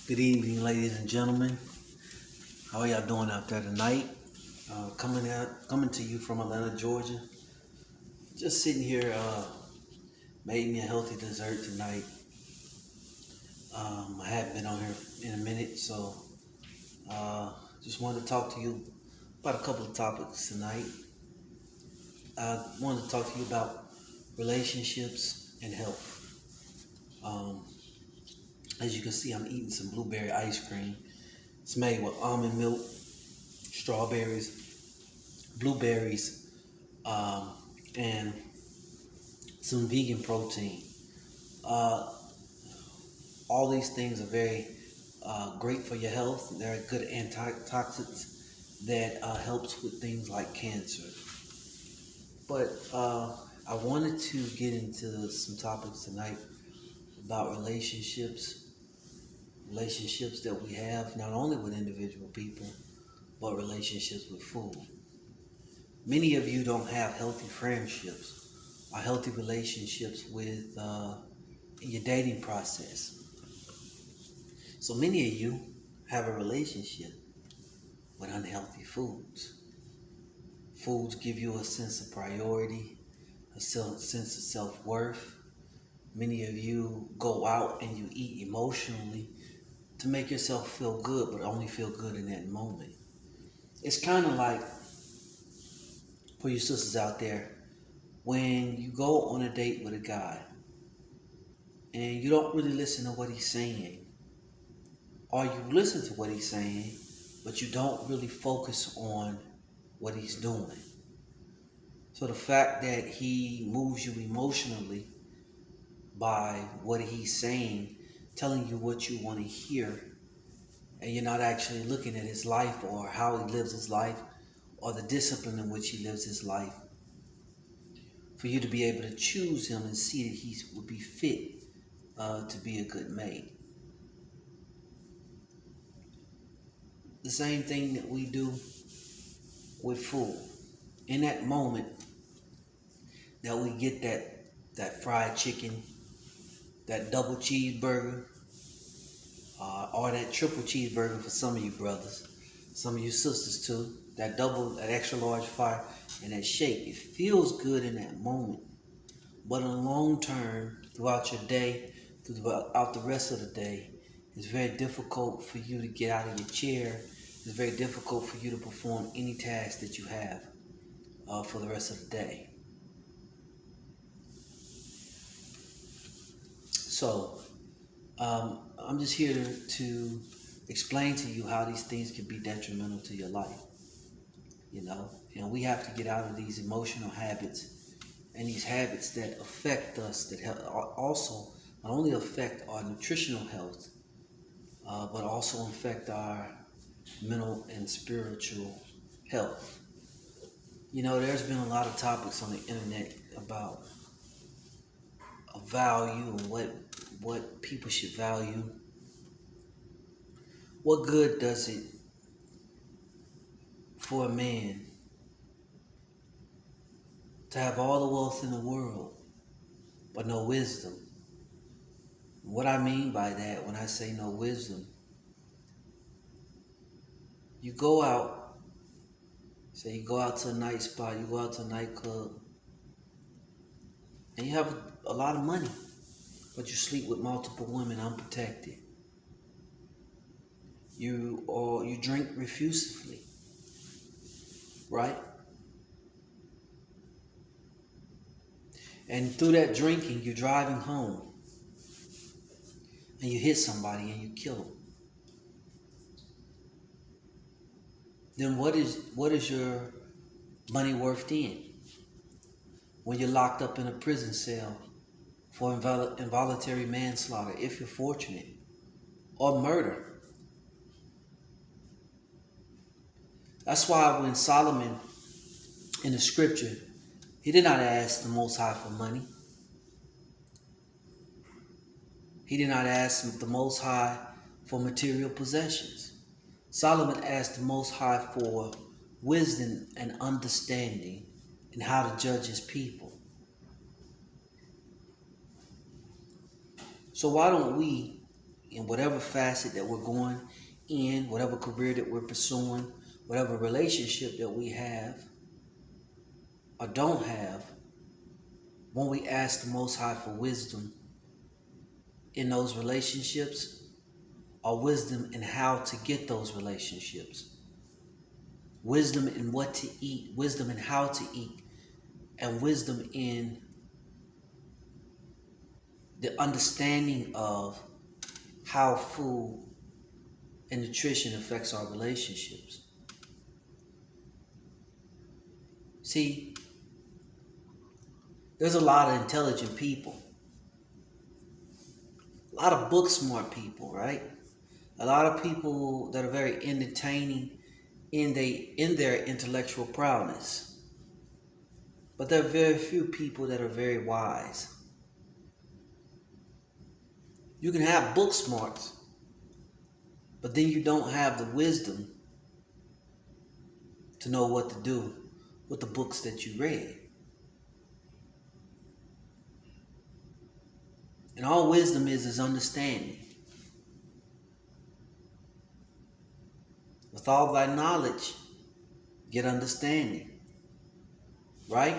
Good evening, ladies and gentlemen. How are y'all doing out there tonight? Coming to you from Atlanta, Georgia. Just sitting here, made me a healthy dessert tonight. I haven't been on here in a minute, so just wanted to talk to you about a couple of topics tonight. I wanted to talk to you about relationships and health. Um, as you can see, I'm eating some blueberry ice cream. It's made with almond milk, strawberries, blueberries, um, and some vegan protein. Uh, all these things are very great for your health. They're good antitoxins that helps with things like cancer. But I wanted to get into some topics tonight about relationships that we have not only with individual people, but relationships with food. Many of you don't have healthy friendships or healthy relationships with in your dating process. So many of you have a relationship with unhealthy foods. Foods give you a sense of priority, sense of self-worth. Many of you go out and you eat emotionally to make yourself feel good, but only feel good in that moment. It's kind of like, for you sisters out there, when you go on a date with a guy and you don't really listen to what he's saying, or you listen to what he's saying, but you don't really focus on what he's doing. So the fact that he moves you emotionally by what he's saying, telling you what you want to hear, and you're not actually looking at his life or how he lives his life or the discipline in which he lives his life, for you to be able to choose him and see that he would be fit to be a good mate. The same thing that we do with food. In that moment that we get that fried chicken, that double cheeseburger, or that triple cheeseburger for some of you brothers, some of you sisters too, that extra large fry, and that shake. It feels good in that moment, but in the long term, throughout your day, throughout the rest of the day, it's very difficult for you to get out of your chair. It's very difficult for you to perform any task that you have for the rest of the day. So, I'm just here to explain to you how these things can be detrimental to your life. And we have to get out of these emotional habits and these habits that affect us, that also not only affect our nutritional health, but also affect our mental and spiritual health. There's been a lot of topics on the internet about a value and what people should value. What good does it for a man to have all the wealth in the world but no wisdom? What I mean by that, when I say no wisdom, you go out, say you go out to a night spot, you go out to a nightclub, and you have a lot of money, but you sleep with multiple women unprotected. You drink refusively, right? And through that drinking, you're driving home, and you hit somebody and you kill them. Then what is your money worth then? When you're locked up in a prison cell for involuntary manslaughter, if you're fortunate, or murder. That's why when Solomon in the scripture, he did not ask the Most High for money. He did not ask the Most High for material possessions. Solomon asked the Most High for wisdom and understanding in how to judge his people. So why don't we in whatever facet that we're going in, whatever career that we're pursuing, whatever relationship that we have or don't have, when we ask the Most High for wisdom in those relationships, or wisdom in how to get those relationships, wisdom in what to eat, wisdom in how to eat, and wisdom in the understanding of how food and nutrition affects our relationships. See, there's a lot of intelligent people, a lot of book smart people, right? A lot of people that are very entertaining in their intellectual prowess. But there are very few people that are very wise. You can have book smarts, but then you don't have the wisdom to know what to do with the books that you read. And all wisdom is understanding. With all thy knowledge, get understanding. Right?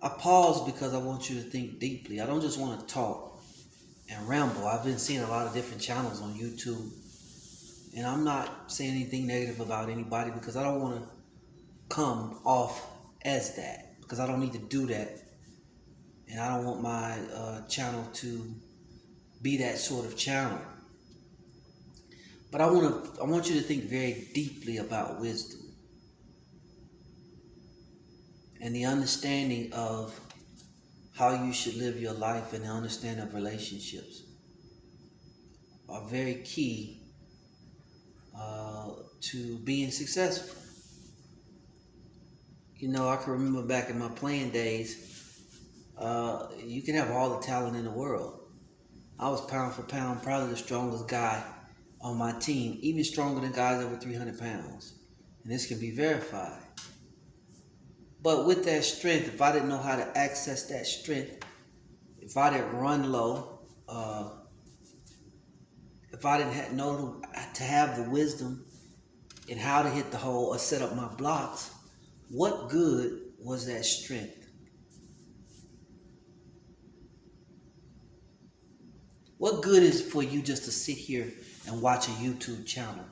I pause because I want you to think deeply. I don't just want to talk and ramble. I've been seeing a lot of different channels on YouTube. And I'm not saying anything negative about anybody because I don't want to come off as that. Because I don't need to do that. And I don't want my channel to be that sort of channel. But I want you to think very deeply about wisdom. And the understanding of how you should live your life and the understanding of relationships are very key to being successful. You know, I can remember back in my playing days, you can have all the talent in the world. I was pound for pound probably the strongest guy on my team, even stronger than guys over 300 pounds. And this can be verified. But with that strength, if I didn't know how to access that strength, if I didn't run low, if I didn't know to have the wisdom in how to hit the hole or set up my blocks, what good was that strength? What good is for you just to sit here and watch a YouTube channel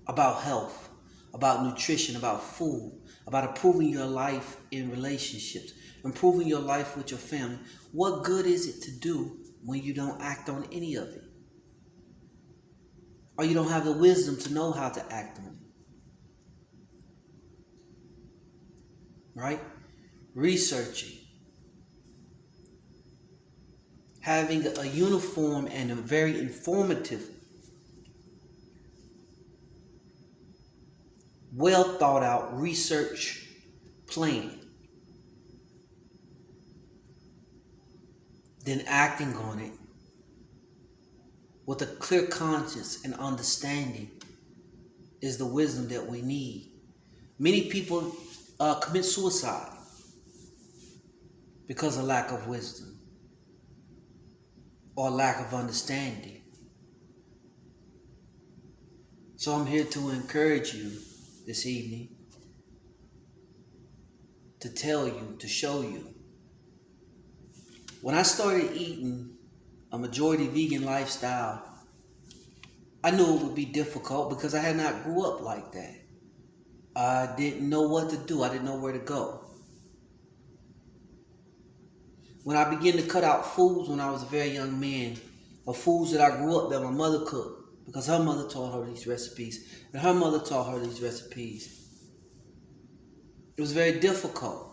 about health, about nutrition, about food, about improving your life in relationships, improving your life with your family? What good is it to do when you don't act on any of it? Or you don't have the wisdom to know how to act on it? Right? Researching. Having a uniform and a very informative, well thought out research plan. Then acting on it with a clear conscience and understanding is the wisdom that we need. Many people commit suicide because of lack of wisdom or lack of understanding. So I'm here to encourage you this evening, to tell you, to show you. When I started eating a majority vegan lifestyle, I knew it would be difficult because I had not grew up like that. I didn't know what to do. I didn't know where to go. When I began to cut out foods when I was a very young man, of foods that I grew up that my mother cooked, because her mother taught her these recipes, and her mother taught her these recipes, it was very difficult.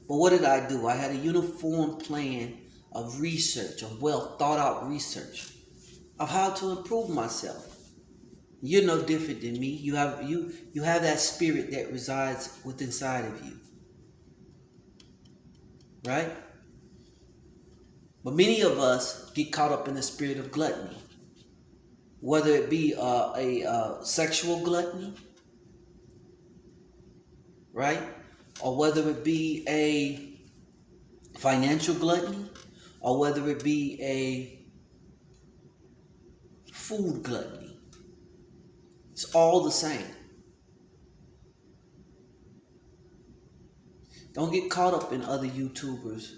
But what did I do? I had a uniform plan of research, of well thought out research, of how to improve myself. You're no different than me. You have that spirit that resides within inside of you. Right? But many of us get caught up in the spirit of gluttony. Whether it be a sexual gluttony, right? or whether it be a financial gluttony, or whether it be a food gluttony. It's all the same. Don't get caught up in other YouTubers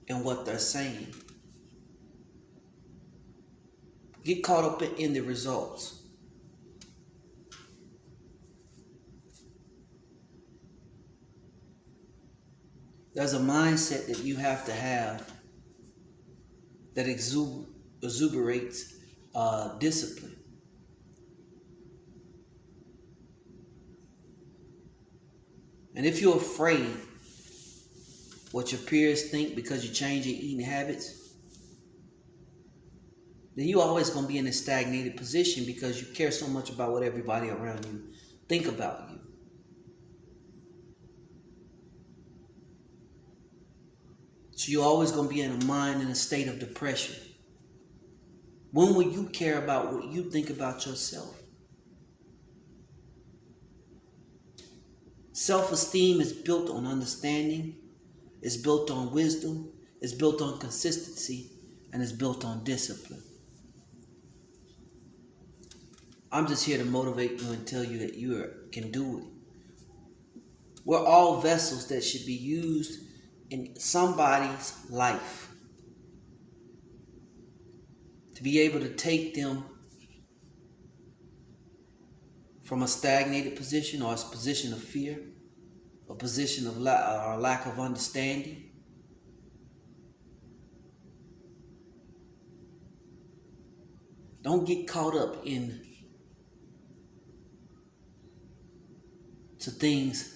and what they're saying. Get caught up in the results. There's a mindset that you have to have that exuberates discipline. And if you're afraid what your peers think because you change your eating habits, then you're always going to be in a stagnated position because you care so much about what everybody around you think about you. So you're always going to be in a mind in a state of depression. When will you care about what you think about yourself? Self-esteem is built on understanding, it's built on wisdom, it's built on consistency, and it's built on discipline. I'm just here to motivate you and tell you that you can do it. We're all vessels that should be used in somebody's life to be able to take them from a stagnated position or a position of fear, a position of lack of understanding. Don't get caught up in to things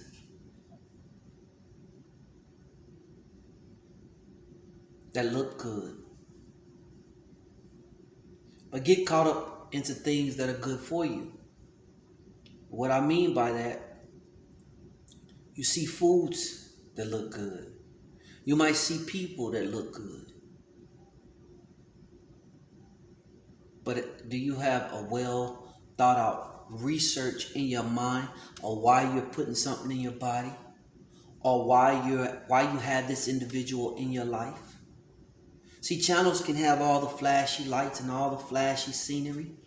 that look good, but get caught up into things that are good for you. What I mean by that, you see foods that look good. You might see people that look good. But do you have a well thought out research in your mind on why you're putting something in your body? Or why you have this individual in your life? See, channels can have all the flashy lights and all the flashy scenery.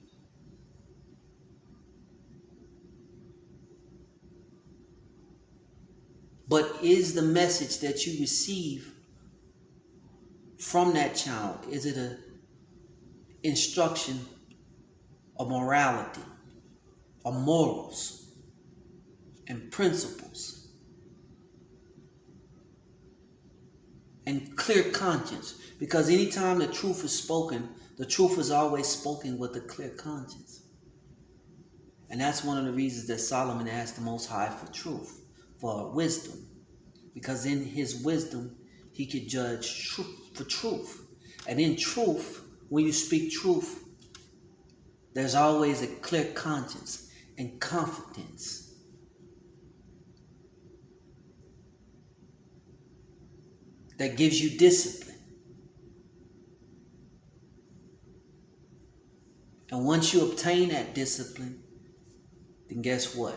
But is the message that you receive from that channel, is it an instruction of morality, of morals, and principles, and clear conscience? Because anytime the truth is spoken, the truth is always spoken with a clear conscience. And that's one of the reasons that Solomon asked the Most High for truth, for wisdom. Because in his wisdom, he could judge truth for truth. And in truth, when you speak truth, there's always a clear conscience and confidence. That gives you discipline. And once you obtain that discipline, then guess what?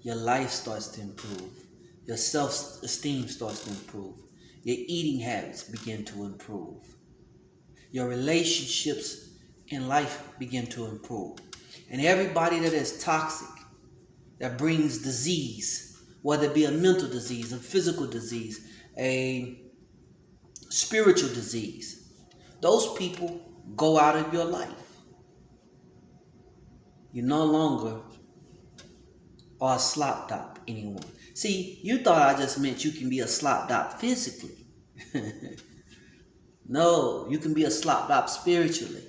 Your life starts to improve. Your self-esteem starts to improve. Your eating habits begin to improve. Your relationships in life begin to improve. And everybody that is toxic, that brings disease, whether it be a mental disease, a physical disease, a spiritual disease, those people go out of your life. You no longer are a slop dop anymore. See, you thought I just meant you can be a slop dop physically. No, you can be a slop dop spiritually.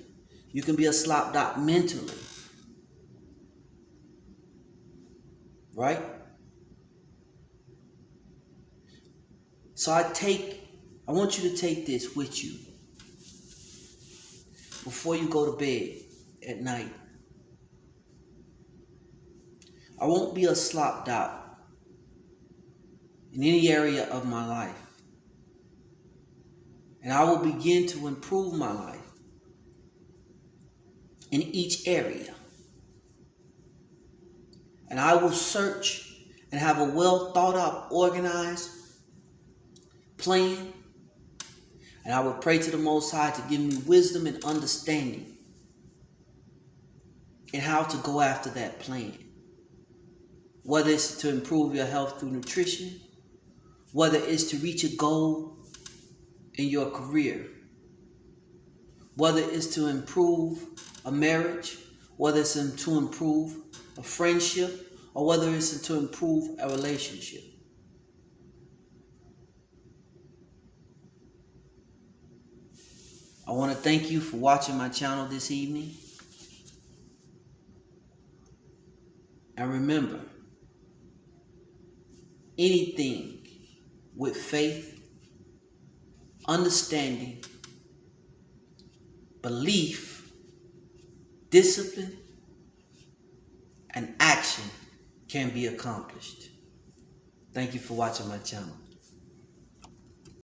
You can be a slop dop mentally. Right? So I want you to take this with you before you go to bed at night. I won't be a slop dop in any area of my life. And I will begin to improve my life in each area. And I will search and have a well thought out, organized plan. And I will pray to the Most High to give me wisdom and understanding in how to go after that plan. Whether it's to improve your health through nutrition, whether it's to reach a goal in your career, whether it's to improve a marriage, whether it's to improve a friendship, or whether it's to improve a relationship. I want to thank you for watching my channel this evening. And remember, anything with faith, understanding, belief, discipline, and action can be accomplished. Thank you for watching my channel.